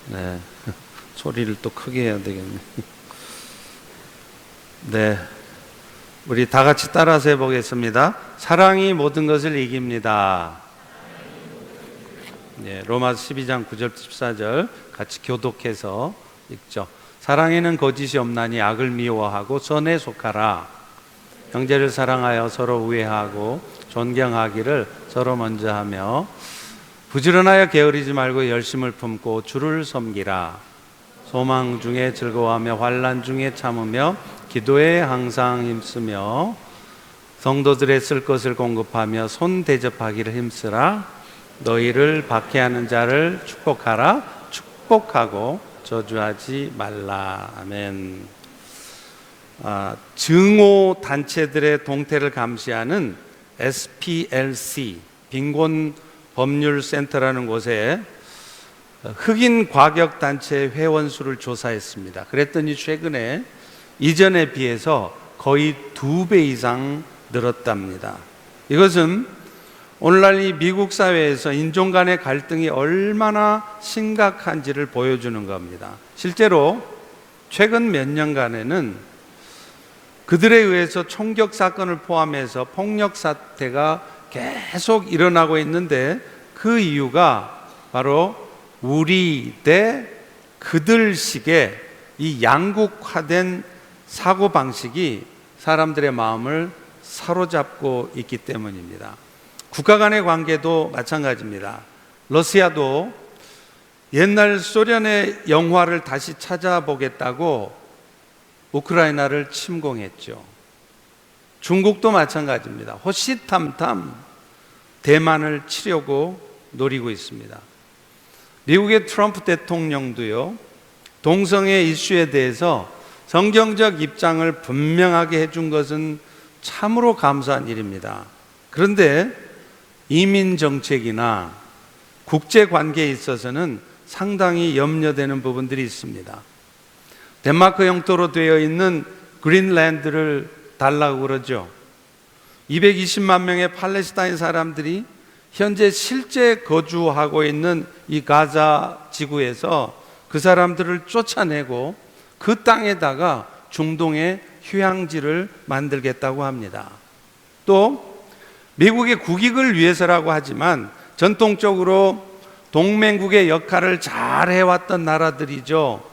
네. 소리를 또 크게 해야 되겠네. 네. 우리 다 같이 따라서 해보겠습니다. 사랑이 모든 것을 이깁니다. 네. 로마서 12장 9절 14절 같이 교독해서 읽죠. 사랑에는 거짓이 없나니 악을 미워하고 선에 속하라. 형제를 사랑하여 서로 우애하고 존경하기를 서로 먼저 하며 부지런하여 게으르지 말고 열심을 품고 주를 섬기라. 소망 중에 즐거워하며 환난 중에 참으며 기도에 항상 힘쓰며 성도들의 쓸 것을 공급하며 손 대접하기를 힘쓰라. 너희를 박해하는 자를 축복하라. 축복하고 저주하지 말라. 아멘. 증오 단체들의 동태를 감시하는 SPLC 빈곤 법률센터라는 곳에 흑인 과격단체 회원 수를 조사했습니다. 그랬더니 최근에 이전에 비해서 거의 2배 이상 늘었답니다. 이것은 오늘날 이 미국 사회에서 인종 간의 갈등이 얼마나 심각한지를 보여주는 겁니다. 실제로 최근 몇 년간에는 그들에 의해서 총격 사건을 포함해서 폭력 사태가 계속 일어나고 있는데 그 이유가 바로 우리 대 그들식의 이 양극화된 사고방식이 사람들의 마음을 사로잡고 있기 때문입니다. 국가 간의 관계도 마찬가지입니다. 러시아도 옛날 소련의 영화를 다시 찾아보겠다고 우크라이나를 침공했죠. 중국도 마찬가지입니다. 호시탐탐 대만을 치려고 노리고 있습니다. 미국의 트럼프 대통령도요, 동성애 이슈에 대해서 성경적 입장을 분명하게 해준 것은 참으로 감사한 일입니다. 그런데 이민 정책이나 국제 관계에 있어서는 상당히 염려되는 부분들이 있습니다. 덴마크 영토로 되어 있는 그린랜드를 달라고 그러죠. 220만 명의 팔레스타인 사람들이 현재 실제 거주하고 있는 이 가자 지구에서 그 사람들을 쫓아내고 그 땅에다가 중동의 휴양지를 만들겠다고 합니다. 또 미국의 국익을 위해서라고 하지만 전통적으로 동맹국의 역할을 잘 해왔던 나라들이죠.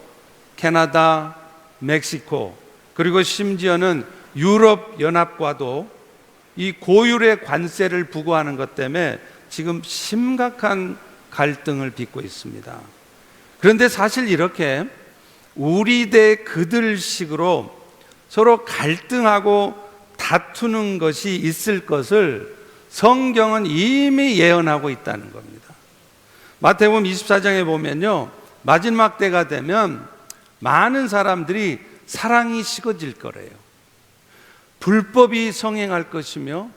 캐나다, 멕시코, 그리고 심지어는 유럽 연합과도 이 고율의 관세를 부과하는 것 때문에 지금 심각한 갈등을 빚고 있습니다. 그런데 사실 이렇게 우리 대 그들식으로 서로 갈등하고 다투는 것이 있을 것을 성경은 이미 예언하고 있다는 겁니다. 마태복음 24장에 보면요, 마지막 때가 되면 많은 사람들이 사랑이 식어질 거래요. 불법이 성행할 것이며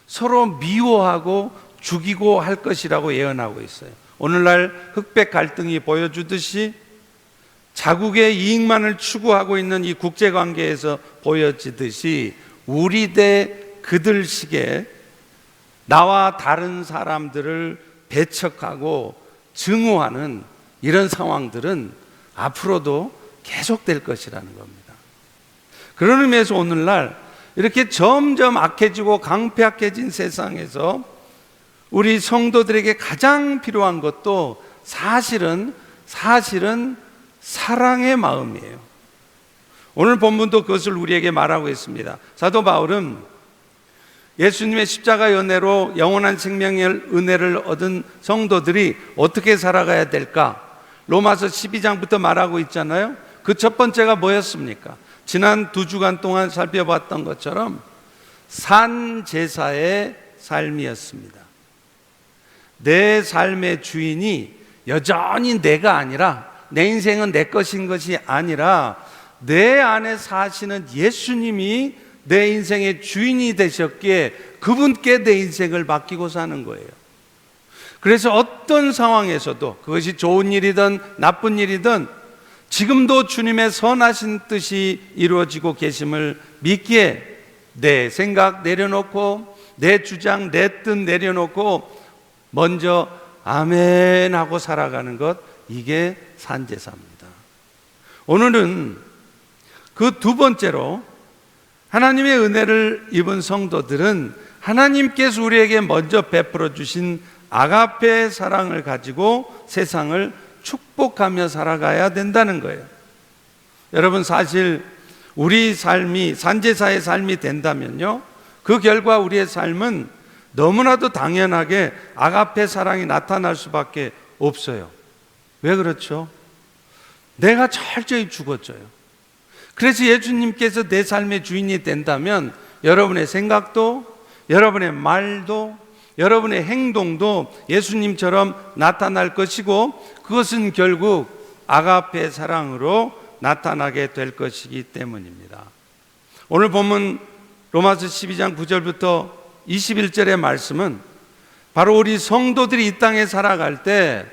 서로 미워하고 죽이고 할 것이라고 예언하고 있어요. 오늘날 흑백 갈등이 보여주듯이 자국의 이익만을 추구하고 있는 이 국제관계에서 보여지듯이 우리 대 그들식의 나와 다른 사람들을 배척하고 증오하는 이런 상황들은 앞으로도 계속될 것이라는 겁니다. 그런 의미에서 오늘날 이렇게 점점 악해지고 강폐악해진 세상에서 우리 성도들에게 가장 필요한 것도 사실은 사랑의 마음이에요. 오늘 본문도 그것을 우리에게 말하고 있습니다. 사도 바울은 예수님의 십자가 연애로 영원한 생명의 은혜를 얻은 성도들이 어떻게 살아가야 될까? 로마서 12장부터 말하고 있잖아요. 그 첫 번째가 뭐였습니까? 지난 2주간 동안 살펴봤던 것처럼 산제사의 삶이었습니다. 내 삶의 주인이 여전히 내가 아니라, 내 인생은 내 것인 것이 아니라 내 안에 사시는 예수님이 내 인생의 주인이 되셨기에 그분께 내 인생을 맡기고 사는 거예요. 그래서 어떤 상황에서도 그것이 좋은 일이든 나쁜 일이든 지금도 주님의 선하신 뜻이 이루어지고 계심을 믿기에 내 생각 내려놓고 내 주장, 내 뜻 내려놓고 먼저 아멘 하고 살아가는 것, 이게 산제사입니다. 오늘은 그 두 번째로 하나님의 은혜를 입은 성도들은 하나님께서 우리에게 먼저 베풀어 주신 아가페 사랑을 가지고 세상을 축복하며 살아가야 된다는 거예요. 여러분, 사실 우리 삶이 산제사의 삶이 된다면요, 그 결과 우리의 삶은 너무나도 당연하게 아가페 사랑이 나타날 수밖에 없어요. 왜 그렇죠? 내가 철저히 죽어져요. 그래서 예수님께서 내 삶의 주인이 된다면 여러분의 생각도, 여러분의 말도, 여러분의 행동도 예수님처럼 나타날 것이고, 그것은 결국 아가페 사랑으로 나타나게 될 것이기 때문입니다. 오늘 본문 로마서 12장 9절부터 21절의 말씀은 바로 우리 성도들이 이 땅에 살아갈 때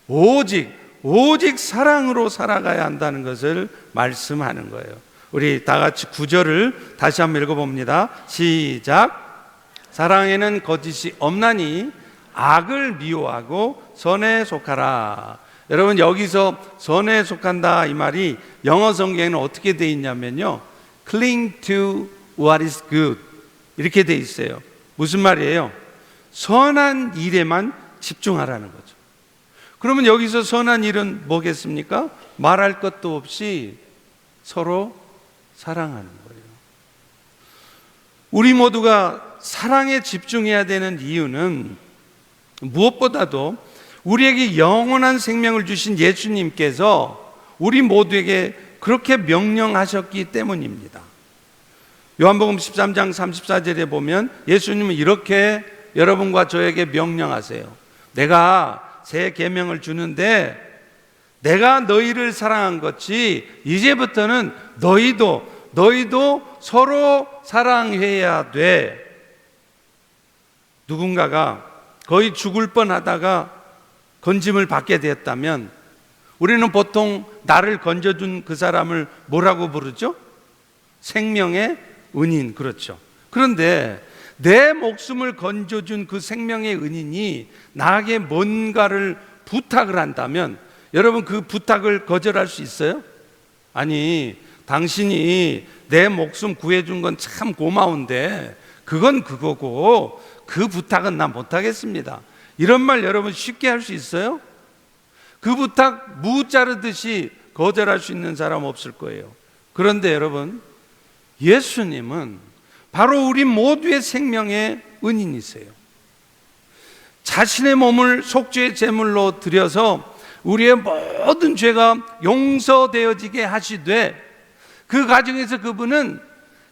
오직 사랑으로 살아가야 한다는 것을 말씀하는 거예요. 우리 다 같이 9절을 다시 한번 읽어봅니다. 시작. 사랑에는 거짓이 없나니 악을 미워하고 선에 속하라. 여러분, 여기서 선에 속한다 이 말이 영어 성경에는 어떻게 돼 있냐면요, cling to what is good 이렇게 돼 있어요. 무슨 말이에요? 선한 일에만 집중하라는 거죠. 그러면 여기서 선한 일은 뭐겠습니까? 말할 것도 없이 서로 사랑하는 거예요. 우리 모두가 사랑에 집중해야 되는 이유는 무엇보다도 우리에게 영원한 생명을 주신 예수님께서 우리 모두에게 그렇게 명령하셨기 때문입니다. 요한복음 13장 34절에 보면 예수님은 이렇게 여러분과 저에게 명령하세요. 내가 새 계명을 주는데 내가 너희를 사랑한 것이 이제부터는 너희도 서로 사랑해야 돼. 누군가가 거의 죽을 뻔하다가 건짐을 받게 되었다면 우리는 보통 나를 건져준 그 사람을 뭐라고 부르죠? 생명의 은인, 그렇죠. 그런데 내 목숨을 건져준 그 생명의 은인이 나에게 뭔가를 부탁을 한다면 여러분, 그 부탁을 거절할 수 있어요? 아니, 당신이 내 목숨 구해준 건 참 고마운데 그건 그거고 그 부탁은 나 못하겠습니다, 이런 말 여러분 쉽게 할 수 있어요? 그 부탁 무 자르듯이 거절할 수 있는 사람 없을 거예요. 그런데 여러분, 예수님은 바로 우리 모두의 생명의 은인이세요. 자신의 몸을 속죄의 제물로 드려서 우리의 모든 죄가 용서되어지게 하시되 그 과정에서 그분은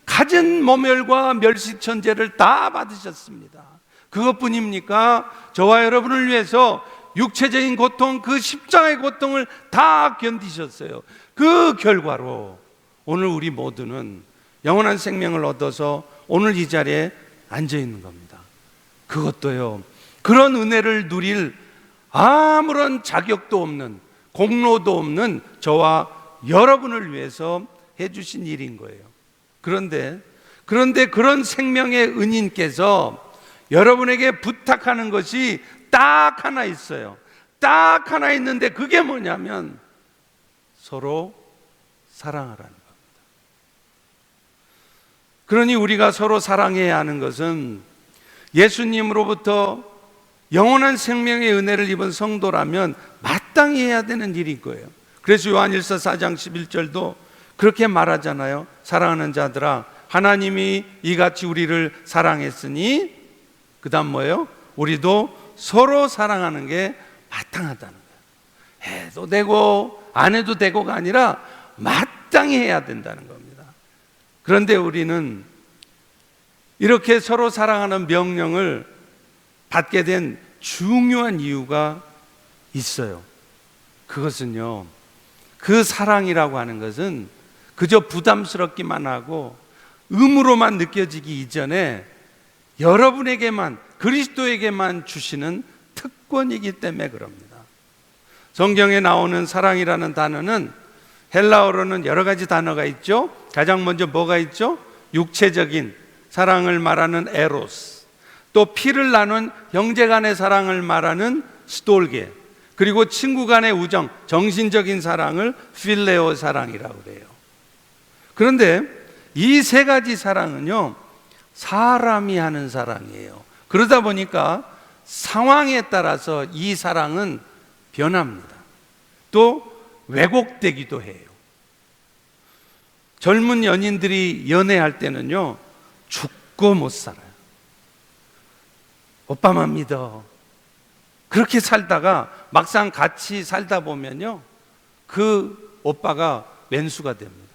갖은 모멸과 멸시천재를 다 받으셨습니다. 그것뿐입니까? 저와 여러분을 위해서 육체적인 고통, 그 십자가의 고통을 다 견디셨어요. 그 결과로 오늘 우리 모두는 영원한 생명을 얻어서 오늘 이 자리에 앉아 있는 겁니다. 그것도요, 그런 은혜를 누릴 아무런 자격도 없는, 공로도 없는 저와 여러분을 위해서 해주신 일인 거예요. 그런데 그런 생명의 은인께서 여러분에게 부탁하는 것이 딱 하나 있어요. 딱 하나 있는데 그게 뭐냐면 서로 사랑하라는 겁니다. 그러니 우리가 서로 사랑해야 하는 것은 예수님으로부터 영원한 생명의 은혜를 입은 성도라면 마땅히 해야 되는 일인 거예요. 그래서 요한일서 4장 11절도 그렇게 말하잖아요. 사랑하는 자들아, 하나님이 이같이 우리를 사랑했으니 그 다음 뭐예요? 우리도 서로 사랑하는 게 마땅하다는 거예요. 해도 되고 안 해도 되고가 아니라 마땅히 해야 된다는 겁니다. 그런데 우리는 이렇게 서로 사랑하는 명령을 받게 된 중요한 이유가 있어요. 그것은요, 그 사랑이라고 하는 것은 그저 부담스럽기만 하고 의무로만 느껴지기 이전에 여러분에게만, 그리스도에게만 주시는 특권이기 때문에 그럽니다. 성경에 나오는 사랑이라는 단어는 헬라어로는 여러 가지 단어가 있죠. 가장 먼저 뭐가 있죠? 육체적인 사랑을 말하는 에로스, 또 피를 나눈 형제간의 사랑을 말하는 스톨게, 그리고 친구 간의 우정, 정신적인 사랑을 필레오 사랑이라고 그래요. 그런데 이 세 가지 사랑은요, 사람이 하는 사랑이에요. 그러다 보니까 상황에 따라서 이 사랑은 변합니다. 또 왜곡되기도 해요. 젊은 연인들이 연애할 때는요, 죽고 못 살아요. 오빠만 믿어. 그렇게 살다가 막상 같이 살다 보면요, 그 오빠가 왼수가 됩니다.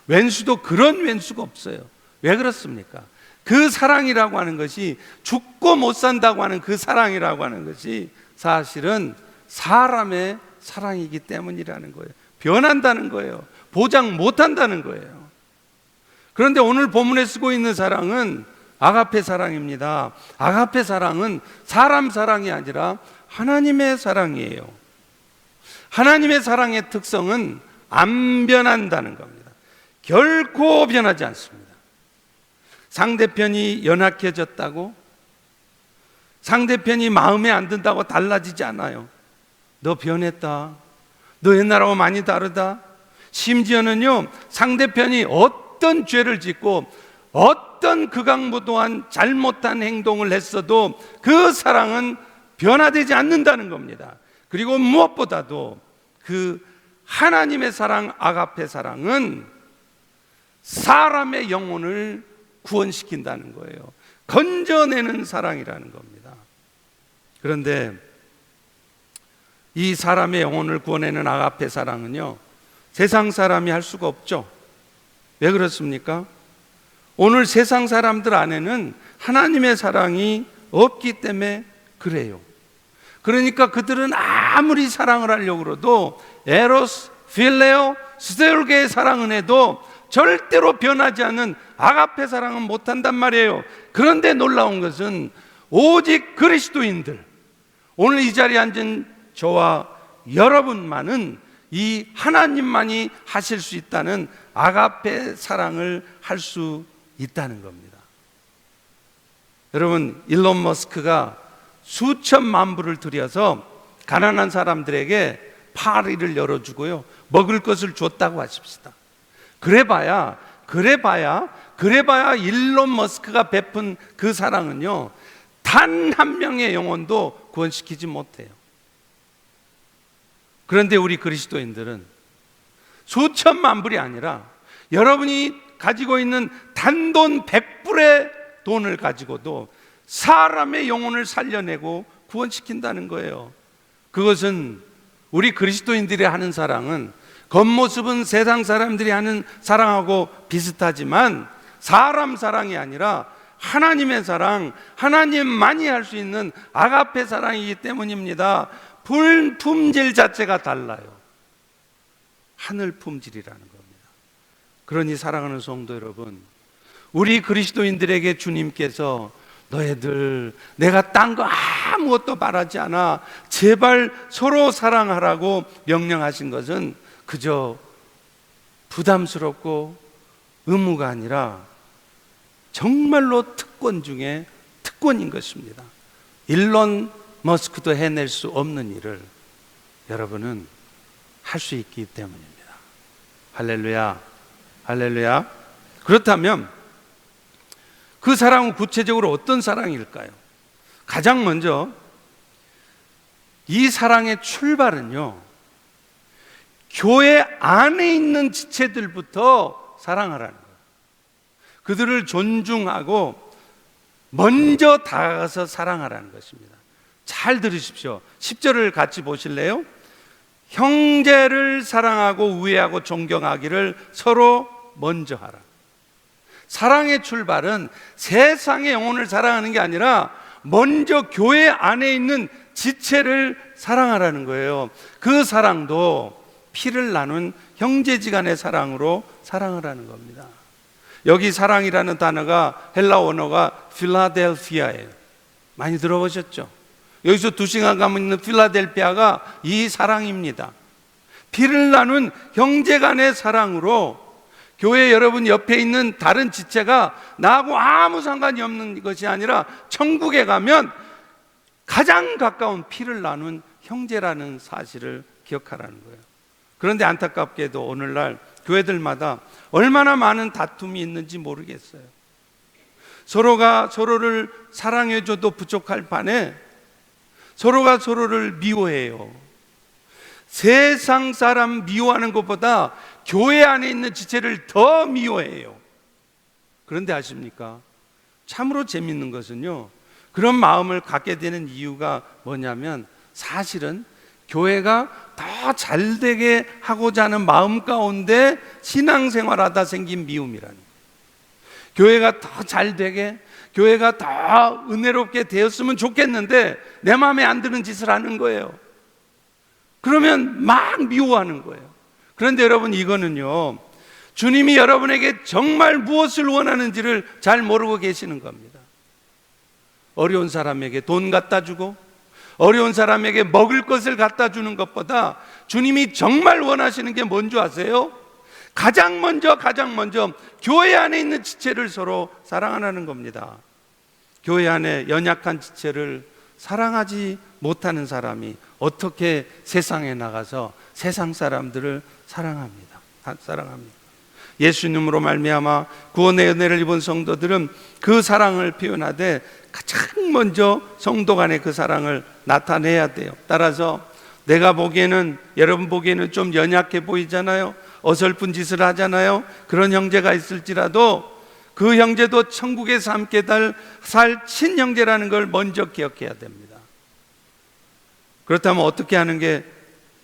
왼수도 그런 왼수가 없어요. 왜 그렇습니까? 그 사랑이라고 하는 것이, 죽고 못 산다고 하는 그 사랑이라고 하는 것이 사실은 사람의 사랑이기 때문이라는 거예요. 변한다는 거예요. 보장 못 한다는 거예요. 그런데 오늘 본문에 쓰고 있는 사랑은 아가페 사랑입니다. 아가페 사랑은 사람 사랑이 아니라 하나님의 사랑이에요. 하나님의 사랑의 특성은 안 변한다는 겁니다. 결코 변하지 않습니다. 상대편이 연약해졌다고, 상대편이 마음에 안 든다고 달라지지 않아요. 너 변했다, 너 옛날하고 많이 다르다. 심지어는요, 상대편이 어떤 죄를 짓고 어떤 극악무도한 잘못한 행동을 했어도 그 사랑은 변화되지 않는다는 겁니다. 그리고 무엇보다도 그 하나님의 사랑, 아가페 사랑은 사람의 영혼을 구원시킨다는 거예요. 건져내는 사랑이라는 겁니다. 그런데 이 사람의 영혼을 구원하는 아가페 사랑은요, 세상 사람이 할 수가 없죠. 왜 그렇습니까? 오늘 세상 사람들 안에는 하나님의 사랑이 없기 때문에 그래요. 그러니까 그들은 아무리 사랑을 하려고 그래도 에로스, 필레오, 스테울게의 사랑은 해도 절대로 변하지 않는 아가페 사랑은 못한단 말이에요. 그런데 놀라운 것은 오직 그리스도인들, 오늘 이 자리에 앉은 저와 여러분만은 이 하나님만이 하실 수 있다는 아가페 사랑을 할 수 있다는 겁니다. 여러분, 일론 머스크가 수천만 불을 들여서 가난한 사람들에게 파리를 열어주고요, 먹을 것을 줬다고 하십시다. 그래봐야 일론 머스크가 베푼 그 사랑은요, 단 한 명의 영혼도 구원시키지 못해요. 그런데 우리 그리스도인들은 수천만 불이 아니라 여러분이 가지고 있는 단돈 100불의 돈을 가지고도 사람의 영혼을 살려내고 구원시킨다는 거예요. 그것은 우리 그리스도인들이 하는 사랑은 겉모습은 세상 사람들이 하는 사랑하고 비슷하지만 사람 사랑이 아니라 하나님의 사랑, 하나님만이 할 수 있는 아가페 사랑이기 때문입니다. 품질 자체가 달라요. 하늘 품질이라는 겁니다. 그러니 사랑하는 성도 여러분, 우리 그리스도인들에게 주님께서 너희들 내가 딴 거 아무것도 바라지 않아, 제발 서로 사랑하라고 명령하신 것은 그저 부담스럽고 의무가 아니라 정말로 특권 중에 특권인 것입니다. 일론 머스크도 해낼 수 없는 일을 여러분은 할 수 있기 때문입니다. 할렐루야, 할렐루야. 그렇다면 그 사랑은 구체적으로 어떤 사랑일까요? 가장 먼저 이 사랑의 출발은요, 교회 안에 있는 지체들부터 사랑하라는 거예요. 그들을 존중하고 먼저 다가가서 사랑하라는 것입니다. 잘 들으십시오. 10절을 같이 보실래요? 형제를 사랑하고 우애하고 존경하기를 서로 먼저 하라. 사랑의 출발은 세상의 영혼을 사랑하는 게 아니라 먼저 교회 안에 있는 지체를 사랑하라는 거예요. 그 사랑도 피를 나눈 형제지간의 사랑으로 사랑하라는 겁니다. 여기 사랑이라는 단어가 헬라 원어가 필라델피아예요. 많이 들어보셨죠? 여기서 2시간 가면 있는 필라델피아가 이 사랑입니다. 피를 나눈 형제 간의 사랑으로 교회 여러분 옆에 있는 다른 지체가 나하고 아무 상관이 없는 것이 아니라 천국에 가면 가장 가까운 피를 나눈 형제라는 사실을 기억하라는 거예요. 그런데 안타깝게도 오늘날 교회들마다 얼마나 많은 다툼이 있는지 모르겠어요. 서로가 서로를 사랑해줘도 부족할 판에 서로가 서로를 미워해요. 세상 사람 미워하는 것보다 교회 안에 있는 지체를 더 미워해요. 그런데 아십니까? 참으로 재밌는 것은요, 그런 마음을 갖게 되는 이유가 뭐냐면 사실은 교회가 더 잘되게 하고자 하는 마음 가운데 신앙생활하다 생긴 미움이라는 거예요. 교회가 더 잘되게, 교회가 더 은혜롭게 되었으면 좋겠는데 내 마음에 안 드는 짓을 하는 거예요. 그러면 막 미워하는 거예요. 그런데 여러분, 이거는요, 주님이 여러분에게 정말 무엇을 원하는지를 잘 모르고 계시는 겁니다. 어려운 사람에게 돈 갖다 주고 어려운 사람에게 먹을 것을 갖다 주는 것보다 주님이 정말 원하시는 게 뭔지 아세요? 가장 먼저 교회 안에 있는 지체를 서로 사랑하라는 겁니다. 교회 안에 연약한 지체를 사랑하지 못하는 사람이 어떻게 세상에 나가서 세상 사람들을 사랑합니다. 예수님으로 말미암아 구원의 은혜를 입은 성도들은 그 사랑을 표현하되 가장 먼저 성도 간에 그 사랑을 나타내야 돼요. 따라서 내가 보기에는, 여러분 보기에는 좀 연약해 보이잖아요. 어설픈 짓을 하잖아요. 그런 형제가 있을지라도 그 형제도 천국에서 함께 살 친형제라는 걸 먼저 기억해야 됩니다. 그렇다면 어떻게 하는 게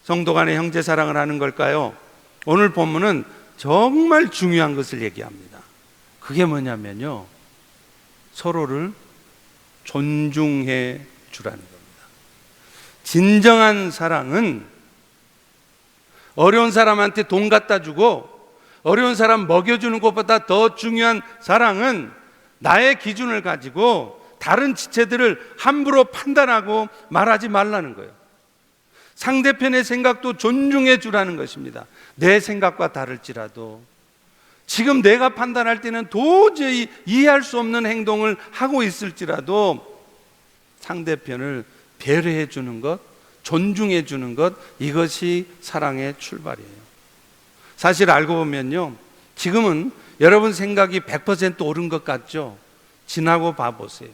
성도 간의 형제 사랑을 하는 걸까요? 오늘 본문은 정말 중요한 것을 얘기합니다. 그게 뭐냐면요, 서로를 존중해 주라는 겁니다. 진정한 사랑은 어려운 사람한테 돈 갖다 주고 어려운 사람 먹여주는 것보다 더 중요한 사랑은 나의 기준을 가지고 다른 지체들을 함부로 판단하고 말하지 말라는 거예요. 상대편의 생각도 존중해 주라는 것입니다. 내 생각과 다를지라도, 지금 내가 판단할 때는 도저히 이해할 수 없는 행동을 하고 있을지라도 상대편을 배려해 주는 것, 존중해 주는 것, 이것이 사랑의 출발이에요. 사실 알고 보면요, 지금은 여러분 생각이 100% 옳은 것 같죠? 지나고 봐보세요.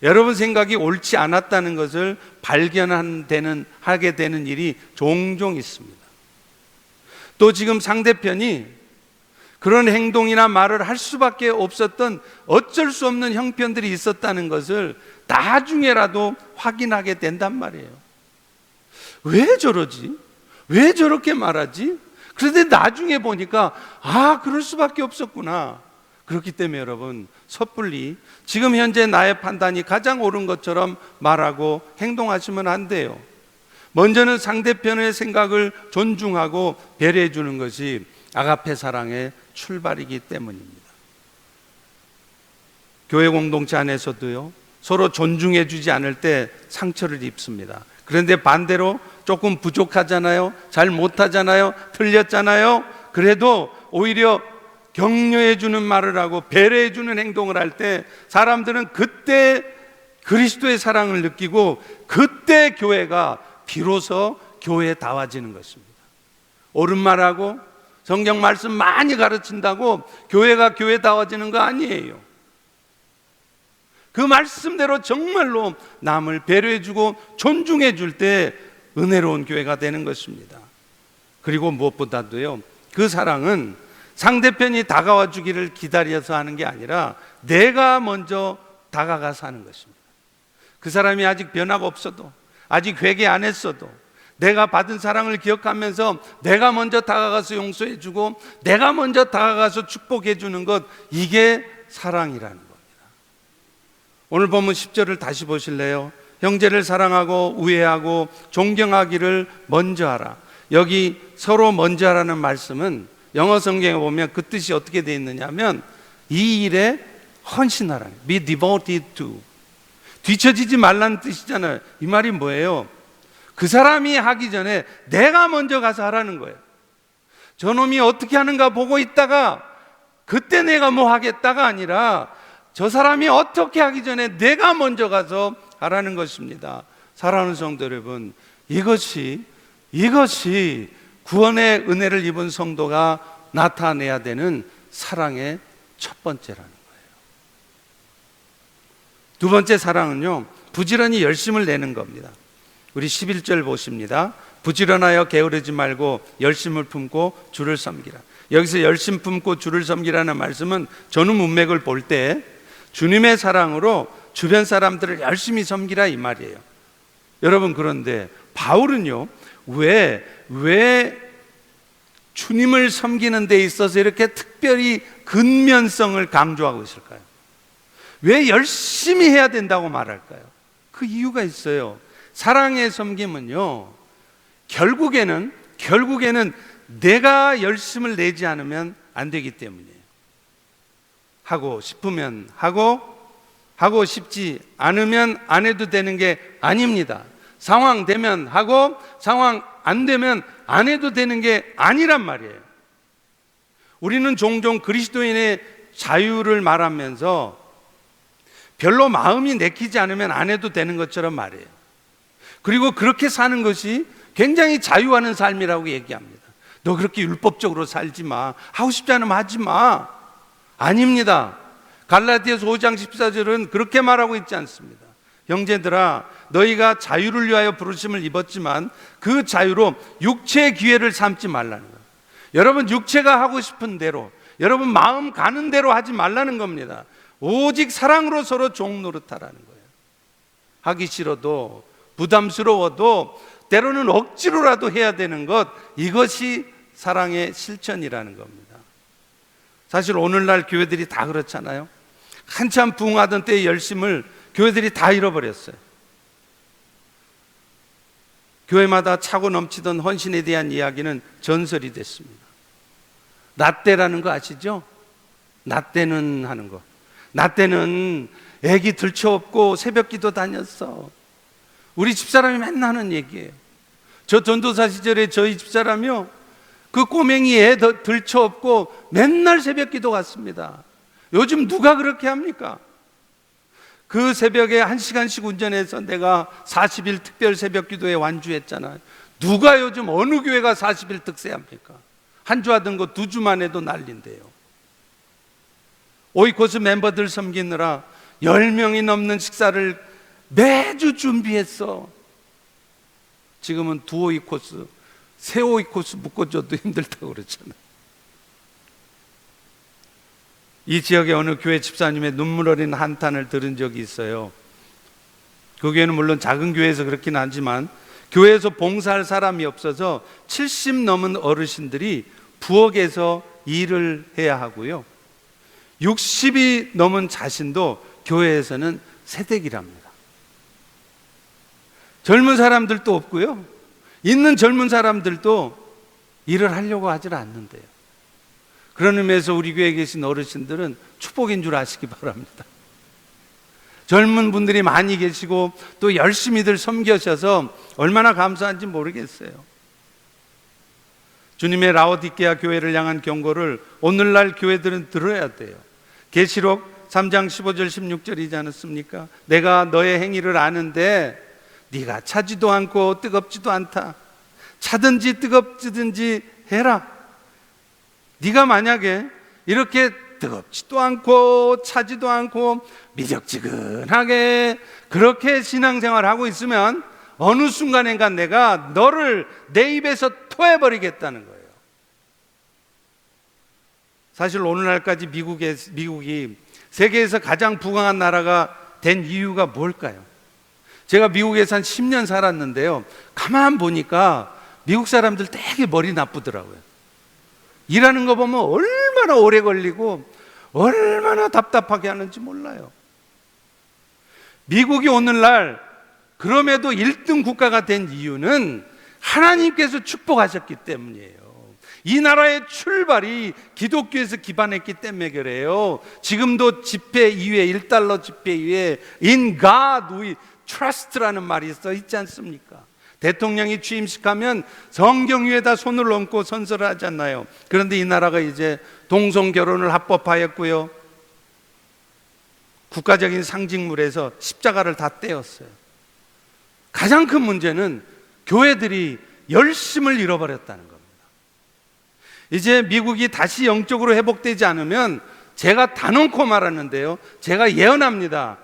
여러분 생각이 옳지 않았다는 것을 하게 되는 일이 종종 있습니다. 또 지금 상대편이 그런 행동이나 말을 할 수밖에 없었던 어쩔 수 없는 형편들이 있었다는 것을 나중에라도 확인하게 된단 말이에요. 왜 저러지? 왜 저렇게 말하지? 그런데 나중에 보니까 그럴 수밖에 없었구나. 그렇기 때문에 여러분, 섣불리 지금 현재 나의 판단이 가장 옳은 것처럼 말하고 행동하시면 안 돼요. 먼저는 상대편의 생각을 존중하고 배려해 주는 것이 아가페 사랑의 출발이기 때문입니다. 교회 공동체 안에서도요, 서로 존중해 주지 않을 때 상처를 입습니다. 그런데 반대로 조금 부족하잖아요, 잘 못하잖아요, 틀렸잖아요. 그래도 오히려 격려해 주는 말을 하고 배려해 주는 행동을 할 때 사람들은 그때 그리스도의 사랑을 느끼고 그때 교회가 비로소 교회다워지는 것입니다. 옳은 말하고 성경 말씀 많이 가르친다고 교회가 교회다워지는 거 아니에요. 그 말씀대로 정말로 남을 배려해 주고 존중해 줄 때 은혜로운 교회가 되는 것입니다. 그리고 무엇보다도요, 그 사랑은 상대편이 다가와 주기를 기다려서 하는 게 아니라 내가 먼저 다가가서 하는 것입니다. 그 사람이 아직 변화가 없어도, 아직 회개 안 했어도 내가 받은 사랑을 기억하면서 내가 먼저 다가가서 용서해 주고 내가 먼저 다가가서 축복해 주는 것, 이게 사랑이라는 겁니다. 오늘 본문 10절을 다시 보실래요? 형제를 사랑하고 우애하고 존경하기를 먼저 하라. 여기 서로 먼저 하라는 말씀은 영어 성경에 보면 그 뜻이 어떻게 되어 있느냐면 이 일에 헌신하라, be devoted to, 뒤처지지 말라는 뜻이잖아요. 이 말이 뭐예요? 그 사람이 하기 전에 내가 먼저 가서 하라는 거예요. 저놈이 어떻게 하는가 보고 있다가 그때 내가 뭐 하겠다가 아니라 저 사람이 어떻게 하기 전에 내가 먼저 가서 하라는 것입니다. 사랑하는 성도 여러분, 이것이 구원의 은혜를 입은 성도가 나타내야 되는 사랑의 첫 번째라는 거예요. 두 번째 사랑은요, 부지런히 열심을 내는 겁니다. 우리 11절 보십니다. 부지런하여 게으르지 말고 열심을 품고 주를 섬기라. 여기서 열심 품고 주를 섬기라는 말씀은 전후 문맥을 볼 때 주님의 사랑으로 주변 사람들을 열심히 섬기라 이 말이에요. 여러분, 그런데 바울은요, 왜 주님을 섬기는 데 있어서 이렇게 특별히 근면성을 강조하고 있을까요? 왜 열심히 해야 된다고 말할까요? 그 이유가 있어요. 사랑의 섬김은요, 결국에는 내가 열심을 내지 않으면 안 되기 때문이에요. 하고 싶으면 하고 싶지 않으면 안 해도 되는 게 아닙니다. 상황 되면 하고 상황 안 되면 안 해도 되는 게 아니란 말이에요. 우리는 종종 그리스도인의 자유를 말하면서 별로 마음이 내키지 않으면 안 해도 되는 것처럼 말해요. 그리고 그렇게 사는 것이 굉장히 자유하는 삶이라고 얘기합니다. 너 그렇게 율법적으로 살지 마. 하고 싶지 않으면 하지 마. 아닙니다. 갈라디아서 5장 14절은 그렇게 말하고 있지 않습니다. 형제들아, 너희가 자유를 위하여 부르심을 입었지만 그 자유로 육체의 기회를 삼지 말라는 거예요. 여러분, 육체가 하고 싶은 대로, 여러분 마음 가는 대로 하지 말라는 겁니다. 오직 사랑으로 서로 종 노릇하라는 거예요. 하기 싫어도, 부담스러워도, 때로는 억지로라도 해야 되는 것, 이것이 사랑의 실천이라는 겁니다. 사실 오늘날 교회들이 다 그렇잖아요. 한참 부흥하던 때의 열심을 교회들이 다 잃어버렸어요. 교회마다 차고 넘치던 헌신에 대한 이야기는 전설이 됐습니다. 나 때라는 거 아시죠? 나 때는 하는 거. 나 때는 애기 들쳐업고 새벽기도 다녔어. 우리 집사람이 맨날 하는 얘기예요. 저 전도사 시절에 저희 집사람이요, 그 꼬맹이 애 들쳐업고 맨날 새벽기도 갔습니다. 요즘 누가 그렇게 합니까? 그 새벽에 1시간씩 운전해서 내가 40일 특별 새벽기도에 완주했잖아요. 누가 요즘 어느 교회가 40일 특세합니까? 한 주 하던 거 2주만 해도 난리인데요. 오이코스 멤버들 섬기느라 10명이 넘는 식사를 매주 준비했어. 지금은 2오이코스, 3오이코스 묶어줘도 힘들다고 그러잖아요. 이 지역의 어느 교회 집사님의 눈물 어린 한탄을 들은 적이 있어요. 그 교회는 물론 작은 교회에서 그렇긴 하지만 교회에서 봉사할 사람이 없어서 70 넘은 어르신들이 부엌에서 일을 해야 하고요, 60이 넘은 자신도 교회에서는 새댁이랍니다. 젊은 사람들도 없고요, 있는 젊은 사람들도 일을 하려고 하질 않는데요. 그런 의미에서 우리 교회에 계신 어르신들은 축복인 줄 아시기 바랍니다. 젊은 분들이 많이 계시고 또 열심히들 섬겨셔서 얼마나 감사한지 모르겠어요. 주님의 라오디게아 교회를 향한 경고를 오늘날 교회들은 들어야 돼요. 계시록 3장 15절 16절이지 않았습니까? 내가 너의 행위를 아는데 네가 차지도 않고 뜨겁지도 않다. 차든지 뜨겁지든지 해라. 네가 만약에 이렇게 뜨겁지도 않고 차지도 않고 미적지근하게 그렇게 신앙생활을 하고 있으면 어느 순간인가 내가 너를 내 입에서 토해버리겠다는 거예요. 사실 오늘날까지 미국이 세계에서 가장 부강한 나라가 된 이유가 뭘까요? 제가 미국에서 한 10년 살았는데요, 가만 보니까 미국 사람들 되게 머리 나쁘더라고요. 일하는 거 보면 얼마나 오래 걸리고 얼마나 답답하게 하는지 몰라요. 미국이 오늘날 그럼에도 1등 국가가 된 이유는 하나님께서 축복하셨기 때문이에요. 이 나라의 출발이 기독교에서 기반했기 때문에 그래요. 지금도 지폐 이외에, 1달러 지폐 이외에 In God we trust라는 말이 써 있지 않습니까? 대통령이 취임식하면 성경 위에다 손을 얹고 선서를 하지 않나요? 그런데 이 나라가 이제 동성결혼을 합법화했고요, 국가적인 상징물에서 십자가를 다 떼었어요. 가장 큰 문제는 교회들이 열심을 잃어버렸다는 겁니다. 이제 미국이 다시 영적으로 회복되지 않으면 제가 단언코 말하는데요, 제가 예언합니다.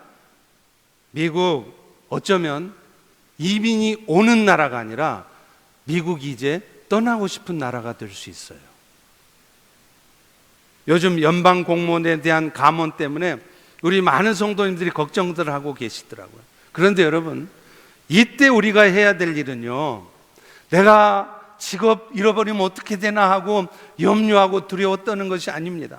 미국 어쩌면 이민이 오는 나라가 아니라 미국이 이제 떠나고 싶은 나라가 될 수 있어요. 요즘 연방 공무원에 대한 감원 때문에 우리 많은 성도님들이 걱정들 하고 계시더라고요. 그런데 여러분, 이때 우리가 해야 될 일은요, 내가 직업 잃어버리면 어떻게 되나 하고 염려하고 두려워 떠는 것이 아닙니다.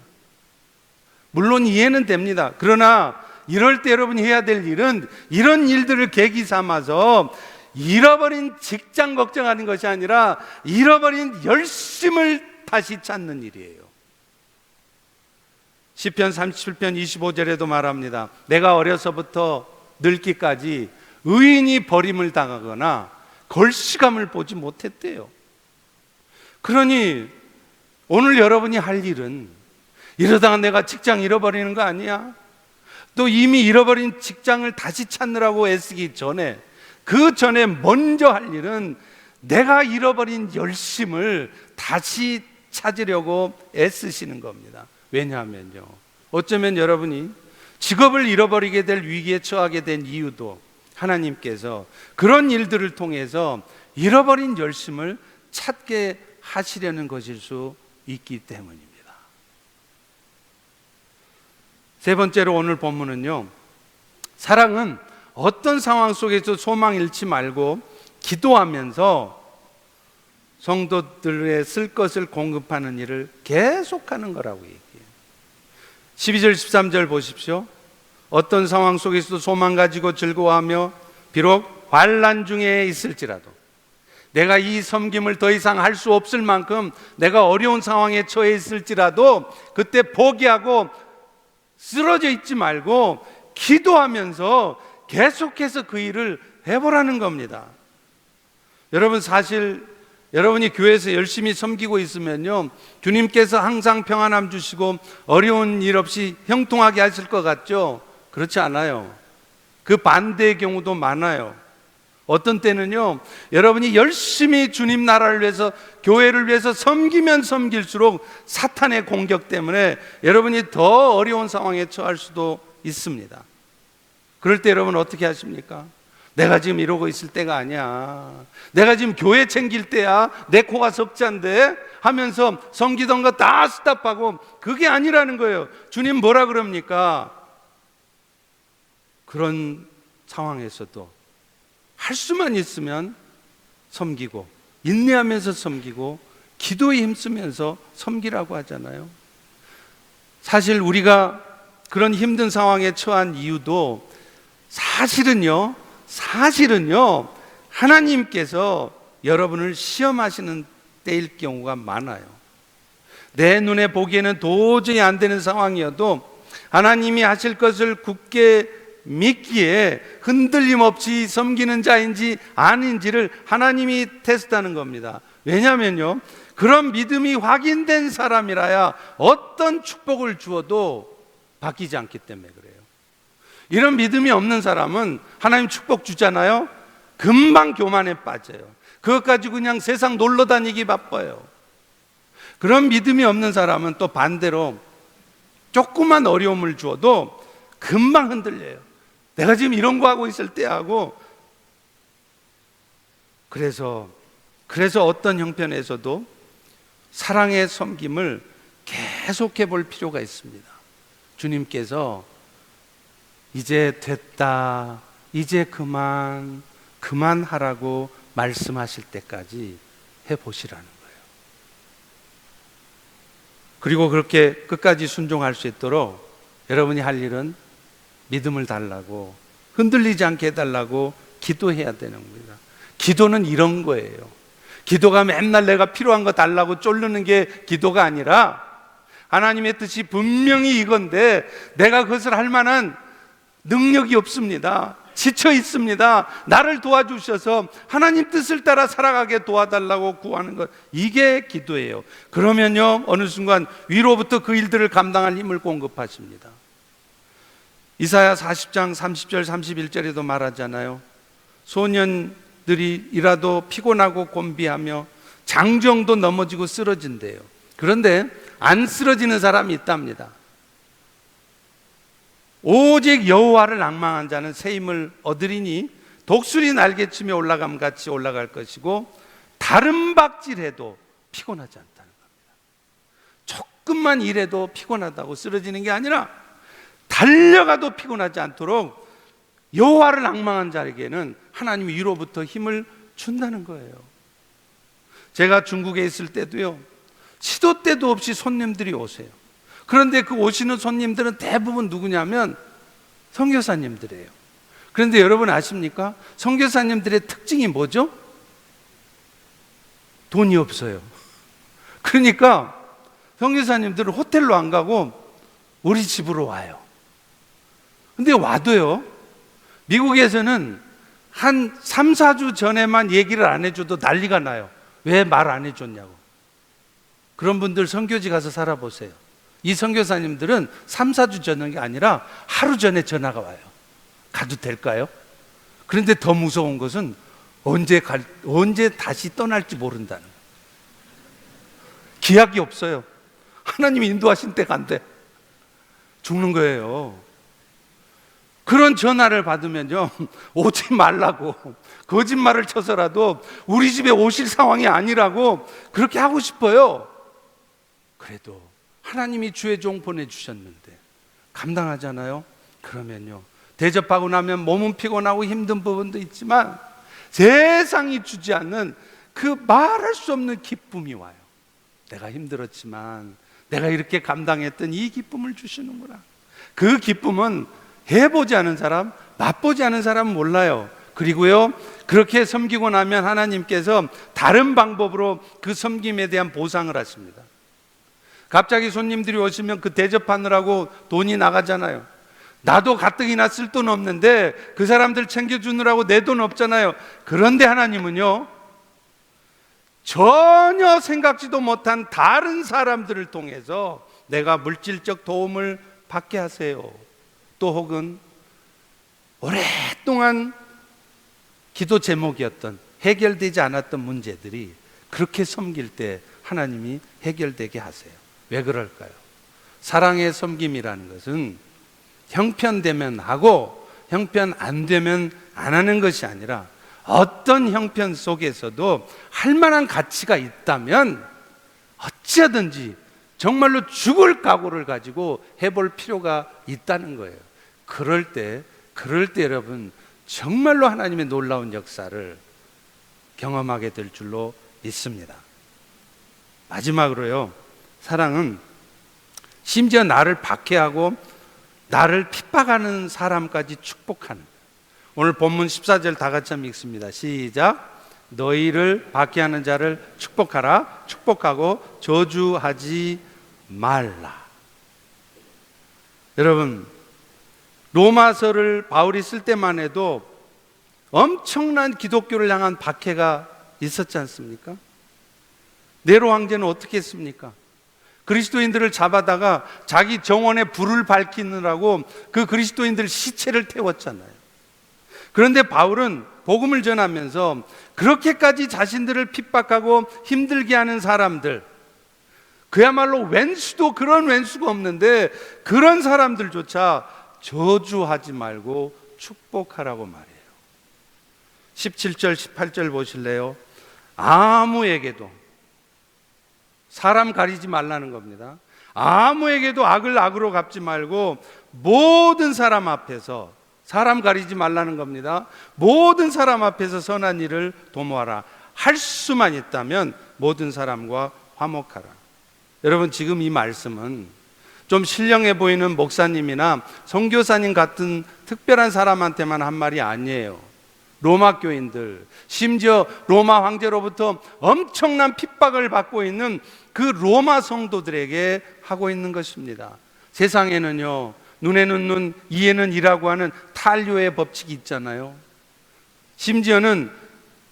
물론 이해는 됩니다. 그러나 이럴 때 여러분이 해야 될 일은 이런 일들을 계기 삼아서 잃어버린 직장 걱정하는 것이 아니라 잃어버린 열심을 다시 찾는 일이에요. 시편 37편 25절에도 말합니다. 내가 어려서부터 늙기까지 의인이 버림을 당하거나 걸시감을 보지 못했대요. 그러니 오늘 여러분이 할 일은 이러다가 내가 직장 잃어버리는 거 아니야? 또 이미 잃어버린 직장을 다시 찾느라고 애쓰기 전에, 그 전에 먼저 할 일은 내가 잃어버린 열심을 다시 찾으려고 애쓰시는 겁니다. 왜냐하면요, 어쩌면 여러분이 직업을 잃어버리게 될 위기에 처하게 된 이유도 하나님께서 그런 일들을 통해서 잃어버린 열심을 찾게 하시려는 것일 수 있기 때문입니다. 세 번째로 오늘 본문은요, 사랑은 어떤 상황 속에서 소망 잃지 말고 기도하면서 성도들의 쓸 것을 공급하는 일을 계속하는 거라고 얘기해요. 12절 13절 보십시오. 어떤 상황 속에서도 소망 가지고 즐거워하며 비록 환난 중에 있을지라도, 내가 이 섬김을 더 이상 할 수 없을 만큼 내가 어려운 상황에 처해 있을지라도 그때 포기하고 쓰러져 있지 말고 기도하면서 계속해서 그 일을 해보라는 겁니다. 여러분, 사실 여러분이 교회에서 열심히 섬기고 있으면요, 주님께서 항상 평안함 주시고 어려운 일 없이 형통하게 하실 것 같죠? 그렇지 않아요. 그 반대의 경우도 많아요. 어떤 때는요, 여러분이 열심히 주님 나라를 위해서, 교회를 위해서 섬기면 섬길수록 사탄의 공격 때문에 여러분이 더 어려운 상황에 처할 수도 있습니다. 그럴 때 여러분 어떻게 하십니까? 내가 지금 이러고 있을 때가 아니야, 내가 지금 교회 챙길 때야, 내 코가 석잔데 하면서 섬기던 거 다 스탑하고, 그게 아니라는 거예요. 주님 뭐라 그럽니까? 그런 상황에서도 할 수만 있으면 섬기고, 인내하면서 섬기고, 기도에 힘쓰면서 섬기라고 하잖아요. 사실 우리가 그런 힘든 상황에 처한 이유도 사실은요, 하나님께서 여러분을 시험하시는 때일 경우가 많아요. 내 눈에 보기에는 도저히 안 되는 상황이어도 하나님이 하실 것을 굳게 믿기에 흔들림 없이 섬기는 자인지 아닌지를 하나님이 테스트하는 겁니다. 왜냐하면요, 그런 믿음이 확인된 사람이라야 어떤 축복을 주어도 바뀌지 않기 때문에 그래요. 이런 믿음이 없는 사람은 하나님 축복 주잖아요, 금방 교만에 빠져요. 그것 가지고 그냥 세상 놀러 다니기 바빠요. 그런 믿음이 없는 사람은 또 반대로 조그만 어려움을 주어도 금방 흔들려요. 내가 지금 이런 거 하고 있을 때 하고. 그래서 어떤 형편에서도 사랑의 섬김을 계속해 볼 필요가 있습니다. 주님께서 이제 됐다, 이제 그만하라고 말씀하실 때까지 해보시라는 거예요. 그리고 그렇게 끝까지 순종할 수 있도록 여러분이 할 일은 믿음을 달라고, 흔들리지 않게 해달라고 기도해야 되는 겁니다. 기도는 이런 거예요. 기도가 맨날 내가 필요한 거 달라고 쫄르는 게 기도가 아니라, 하나님의 뜻이 분명히 이건데 내가 그것을 할 만한 능력이 없습니다. 지쳐 있습니다. 나를 도와주셔서 하나님 뜻을 따라 살아가게 도와달라고 구하는 것, 이게 기도예요. 그러면요, 어느 순간 위로부터 그 일들을 감당할 힘을 공급하십니다. 이사야 40장 30절 31절에도 말하잖아요. 소년 사람들이라도 피곤하고 곤비하며 장정도 넘어지고 쓰러진대요. 그런데 안 쓰러지는 사람이 있답니다. 오직 여호와를 앙망한 자는 새 힘을 얻으리니 독수리 날개치며 올라감 같이 올라갈 것이고 다른 박질해도 피곤하지 않다는 겁니다. 조금만 일해도 피곤하다고 쓰러지는 게 아니라 달려가도 피곤하지 않도록 여호와를 앙망한 자에게는 하나님이 위로부터 힘을 준다는 거예요. 제가 중국에 있을 때도요, 시도 때도 없이 손님들이 오세요. 그런데 그 오시는 손님들은 대부분 누구냐면 선교사님들이에요. 그런데 여러분 아십니까? 선교사님들의 특징이 뭐죠? 돈이 없어요. 그러니까 선교사님들은 호텔로 안 가고 우리 집으로 와요. 근데 와도요, 미국에서는 한 3, 4주 전에만 얘기를 안 해줘도 난리가 나요. 왜 말 안 해줬냐고. 그런 분들 선교지 가서 살아보세요. 이 선교사님들은 3, 4주 전에 아니라 하루 전에 전화가 와요. 가도 될까요? 그런데 더 무서운 것은 언제 다시 떠날지 모른다는 거예요. 기약이 없어요. 하나님이 인도하신 때가 안 돼. 죽는 거예요. 그런 전화를 받으면요, 오지 말라고 거짓말을 쳐서라도 우리 집에 오실 상황이 아니라고 그렇게 하고 싶어요. 그래도 하나님이 주의 종 보내주셨는데 감당하잖아요. 그러면요, 대접하고 나면 몸은 피곤하고 힘든 부분도 있지만 세상이 주지 않는 그 말할 수 없는 기쁨이 와요. 내가 힘들었지만 내가 이렇게 감당했던 이 기쁨을 주시는구나. 그 기쁨은 해보지 않은 사람, 맛보지 않은 사람은 몰라요. 그리고요, 그렇게 섬기고 나면 하나님께서 다른 방법으로 그 섬김에 대한 보상을 하십니다. 갑자기 손님들이 오시면 그 대접하느라고 돈이 나가잖아요. 나도 가뜩이나 쓸 돈 없는데 그 사람들 챙겨주느라고 내 돈 없잖아요. 그런데 하나님은요, 전혀 생각지도 못한 다른 사람들을 통해서 내가 물질적 도움을 받게 하세요. 또 혹은 오랫동안 기도 제목이었던, 해결되지 않았던 문제들이 그렇게 섬길 때 하나님이 해결되게 하세요. 왜 그럴까요? 사랑의 섬김이라는 것은 형편되면 하고 형편 안 되면 안 하는 것이 아니라 어떤 형편 속에서도 할 만한 가치가 있다면 어찌하든지 정말로 죽을 각오를 가지고 해볼 필요가 있다는 거예요. 그럴 때 여러분 정말로 하나님의 놀라운 역사를 경험하게 될 줄로 믿습니다. 마지막으로요, 사랑은 심지어 나를 박해하고 나를 핍박하는 사람까지 축복하는, 오늘 본문 14절 다 같이 한번 읽습니다. 시작. 너희를 박해하는 자를 축복하라. 축복하고 저주하지 말라. 여러분, 로마서를 바울이 쓸 때만 해도 엄청난 기독교를 향한 박해가 있었지 않습니까? 네로 황제는 어떻게 했습니까? 그리스도인들을 잡아다가 자기 정원에 불을 밝히느라고 그 그리스도인들 시체를 태웠잖아요. 그런데 바울은 복음을 전하면서 그렇게까지 자신들을 핍박하고 힘들게 하는 사람들, 그야말로 왼수도 그런 왼수가 없는데 그런 사람들조차 저주하지 말고 축복하라고 말해요. 17절 18절 보실래요? 아무에게도, 사람 가리지 말라는 겁니다. 아무에게도 악을 악으로 갚지 말고 모든 사람 앞에서, 사람 가리지 말라는 겁니다. 모든 사람 앞에서 선한 일을 도모하라. 할 수만 있다면 모든 사람과 화목하라. 여러분, 지금 이 말씀은 좀 신령해 보이는 목사님이나 선교사님 같은 특별한 사람한테만 한 말이 아니에요. 로마 교인들, 심지어 로마 황제로부터 엄청난 핍박을 받고 있는 그 로마 성도들에게 하고 있는 것입니다. 세상에는요, 눈에는 눈, 이에는 이라고 하는 탄류의 법칙이 있잖아요. 심지어는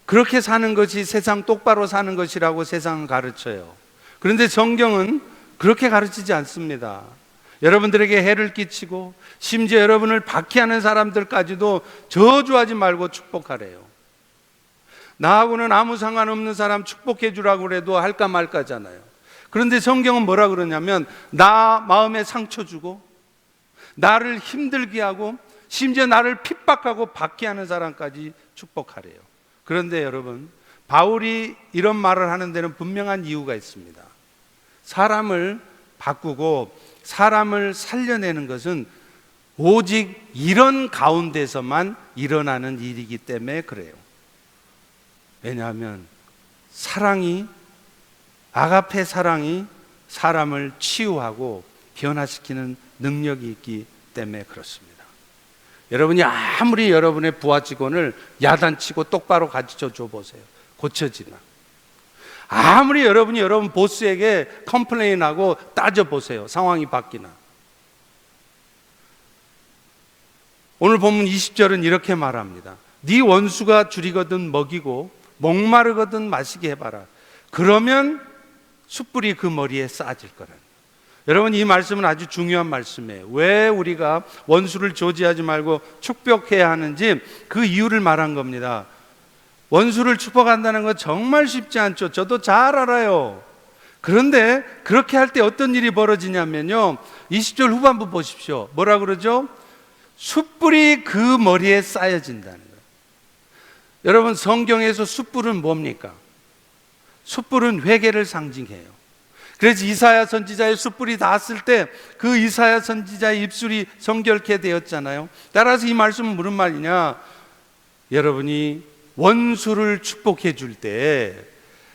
그렇게 사는 것이 세상 똑바로 사는 것이라고 세상은 가르쳐요. 그런데 성경은 그렇게 가르치지 않습니다. 여러분들에게 해를 끼치고 심지어 여러분을 박해하는 사람들까지도 저주하지 말고 축복하래요. 나하고는 아무 상관없는 사람 축복해 주라고 그래도 할까 말까잖아요. 그런데 성경은 뭐라 그러냐면 나 마음에 상처 주고 나를 힘들게 하고 심지어 나를 핍박하고 받게 하는 사람까지 축복하래요. 그런데 여러분, 바울이 이런 말을 하는 데는 분명한 이유가 있습니다. 사람을 바꾸고 사람을 살려내는 것은 오직 이런 가운데서만 일어나는 일이기 때문에 그래요. 왜냐하면 사랑이, 아가페 사랑이 사람을 치유하고 변화시키는 능력이 있기 때문에 그렇습니다. 여러분이 아무리 여러분의 부하 직원을 야단치고 똑바로 가르쳐 줘 보세요. 고쳐지나? 아무리 여러분이 여러분 보스에게 컴플레인하고 따져 보세요. 상황이 바뀌나? 오늘 본문 20절은 이렇게 말합니다. 네 원수가 줄이거든 먹이고 목마르거든 마시게 해봐라. 그러면 숯불이 그 머리에 쌓아질 거라. 여러분, 이 말씀은 아주 중요한 말씀이에요. 왜 우리가 원수를 저지하지 말고 축복해야 하는지 그 이유를 말한 겁니다. 원수를 축복한다는 건 정말 쉽지 않죠. 저도 잘 알아요. 그런데 그렇게 할 때 어떤 일이 벌어지냐면요, 20절 후반부 보십시오. 뭐라 그러죠? 숯불이 그 머리에 쌓여진다는 거예요. 여러분, 성경에서 숯불은 뭡니까? 숯불은 회개를 상징해요. 그래서 이사야 선지자의 숯불이 닿았을 때 그 이사야 선지자의 입술이 정결케 되었잖아요. 따라서 이 말씀은 무슨 말이냐? 여러분이 원수를 축복해 줄 때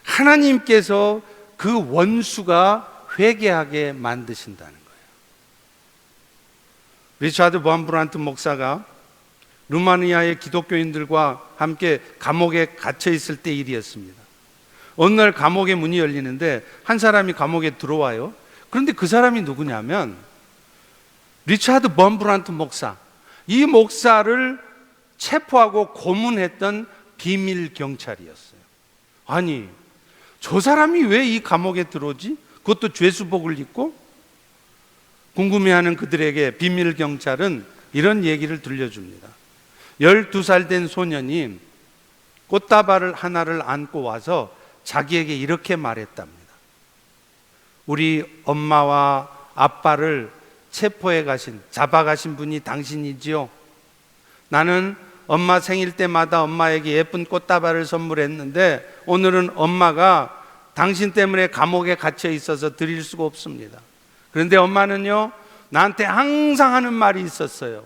하나님께서 그 원수가 회개하게 만드신다는 거예요. 리차드 범브란트 목사가 루마니아의 기독교인들과 함께 감옥에 갇혀 있을 때 일이었습니다. 어느 날 감옥의 문이 열리는데 한 사람이 감옥에 들어와요. 그런데 그 사람이 누구냐면 리차드 범브란트 목사, 이 목사를 체포하고 고문했던 비밀 경찰이었어요. 아니, 저 사람이 왜 이 감옥에 들어오지? 그것도 죄수복을 입고? 궁금해하는 그들에게 비밀 경찰은 이런 얘기를 들려줍니다. 12살 된 소년이 꽃다발 하나를 안고 와서 자기에게 이렇게 말했답니다. 우리 엄마와 아빠를 체포해 가신, 잡아가신 분이 당신이지요? 나는 엄마 생일 때마다 엄마에게 예쁜 꽃다발을 선물했는데 오늘은 엄마가 당신 때문에 감옥에 갇혀 있어서 드릴 수가 없습니다. 그런데 엄마는요, 나한테 항상 하는 말이 있었어요.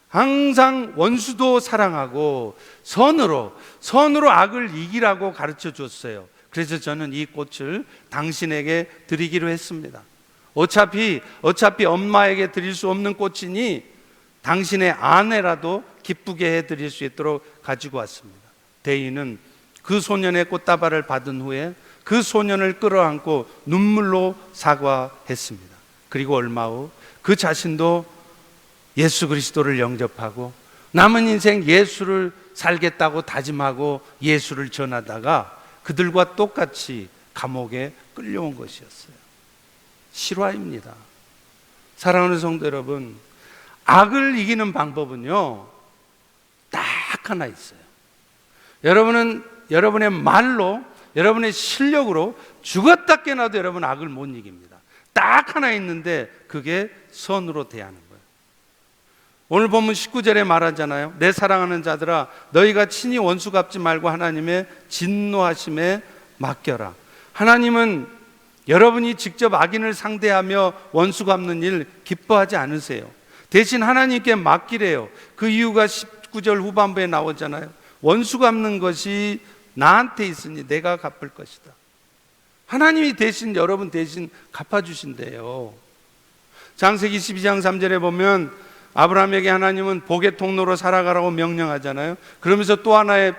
항상 원수도 사랑하고 선으로 악을 이기라고 가르쳐 줬어요. 그래서 저는 이 꽃을 당신에게 드리기로 했습니다. 어차피 엄마에게 드릴 수 없는 꽃이니 당신의 아내라도 기쁘게 해드릴 수 있도록 가지고 왔습니다. 대인은 그 소년의 꽃다발을 받은 후에 그 소년을 끌어안고 눈물로 사과했습니다. 그리고 얼마 후 그 자신도 예수 그리스도를 영접하고 남은 인생 예수를 살겠다고 다짐하고 예수를 전하다가 그들과 똑같이 감옥에 끌려온 것이었어요. 실화입니다. 사랑하는 성도 여러분, 악을 이기는 방법은요, 딱 하나 있어요. 여러분은 여러분의 말로, 여러분의 실력으로 죽었다 깨나도 여러분 악을 못 이깁니다. 딱 하나 있는데 그게 선으로 대하는 거예요. 오늘 본문 19절에 말하잖아요. 내 사랑하는 자들아, 너희가 친히 원수 갚지 말고 하나님의 진노하심에 맡겨라. 하나님은 여러분이 직접 악인을 상대하며 원수 갚는 일 기뻐하지 않으세요. 대신 하나님께 맡기래요. 그 이유가 19절 후반부에 나오잖아요. 원수 갚는 것이 나한테 있으니 내가 갚을 것이다. 하나님이 대신, 여러분 대신 갚아주신대요. 창세기 12장 3절에 보면 아브라함에게 하나님은 복의 통로로 살아가라고 명령하잖아요. 그러면서 또 하나의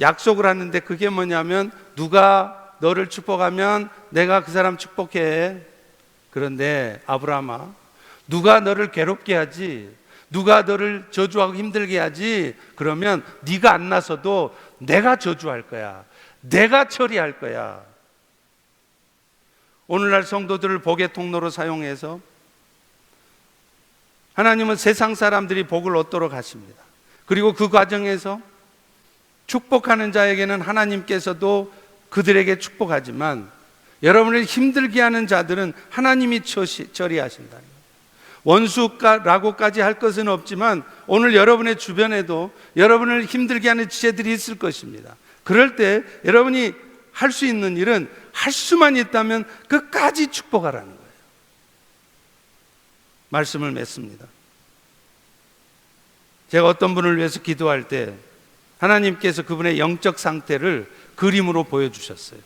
약속을 하는데 그게 뭐냐면 누가 너를 축복하면 내가 그 사람 축복해. 그런데 아브라함아, 누가 너를 괴롭게 하지, 누가 너를 저주하고 힘들게 하지, 그러면 네가 안 나서도 내가 저주할 거야. 내가 처리할 거야. 오늘날 성도들을 복의 통로로 사용해서 하나님은 세상 사람들이 복을 얻도록 하십니다. 그리고 그 과정에서 축복하는 자에게는 하나님께서도 그들에게 축복하지만 여러분을 힘들게 하는 자들은 하나님이 처리하신다는 거예요. 원수라고까지 할 것은 없지만 오늘 여러분의 주변에도 여러분을 힘들게 하는 지체들이 있을 것입니다. 그럴 때 여러분이 할 수 있는 일은 할 수만 있다면 끝까지 축복하라는 거예요. 말씀을 맺습니다. 제가 어떤 분을 위해서 기도할 때 하나님께서 그분의 영적 상태를 그림으로 보여주셨어요.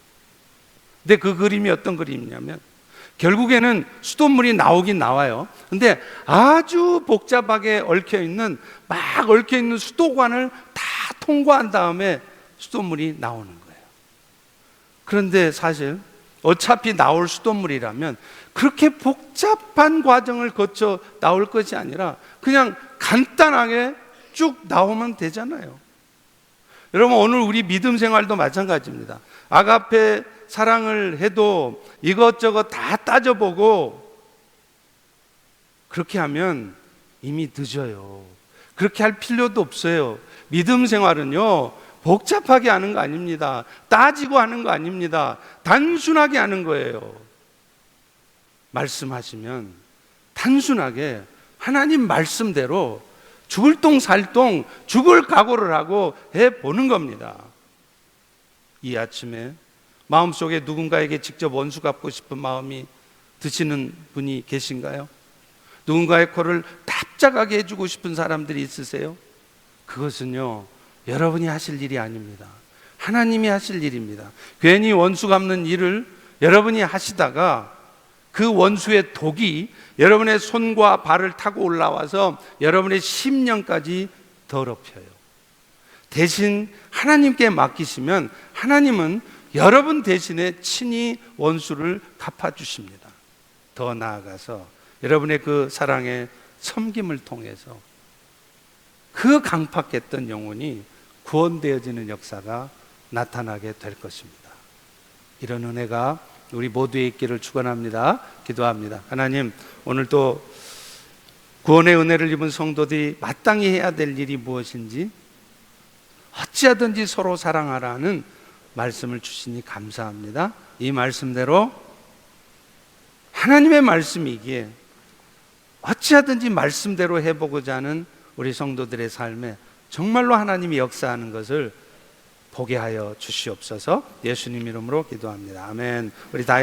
근데 그 그림이 어떤 그림이냐면 결국에는 수돗물이 나오긴 나와요. 근데 아주 복잡하게 얽혀있는 수도관을 다 통과한 다음에 수돗물이 나오는 거예요. 그런데 사실 어차피 나올 수돗물이라면 그렇게 복잡한 과정을 거쳐 나올 것이 아니라 그냥 간단하게 쭉 나오면 되잖아요. 여러분, 오늘 우리 믿음 생활도 마찬가지입니다. 아가페 사랑을 해도 이것저것 다 따져보고 그렇게 하면 이미 늦어요. 그렇게 할 필요도 없어요. 믿음 생활은요, 복잡하게 하는 거 아닙니다. 따지고 하는 거 아닙니다. 단순하게 하는 거예요. 말씀하시면 단순하게 하나님 말씀대로 죽을 똥 살 똥 죽을 각오를 하고 해보는 겁니다. 이 아침에 마음속에 누군가에게 직접 원수 갚고 싶은 마음이 드시는 분이 계신가요? 누군가의 코를 납작하게 해주고 싶은 사람들이 있으세요? 그것은요, 여러분이 하실 일이 아닙니다. 하나님이 하실 일입니다. 괜히 원수 갚는 일을 여러분이 하시다가 그 원수의 독이 여러분의 손과 발을 타고 올라와서 여러분의 심령까지 더럽혀요. 대신 하나님께 맡기시면 하나님은 여러분 대신에 친히 원수를 갚아주십니다. 더 나아가서 여러분의 그 사랑의 섬김을 통해서 그 강팍했던 영혼이 구원되어지는 역사가 나타나게 될 것입니다. 이런 은혜가 우리 모두에 있기를 축원합니다. 기도합니다. 하나님, 오늘도 구원의 은혜를 입은 성도들이 마땅히 해야 될 일이 무엇인지 어찌하든지 서로 사랑하라는 말씀을 주시니 감사합니다. 이 말씀대로 하나님의 말씀이기에 어찌하든지 말씀대로 해보고자 하는 우리 성도들의 삶에 정말로 하나님이 역사하는 것을 보게 하여 주시옵소서. 예수님 이름으로 기도합니다. 아멘. 우리 다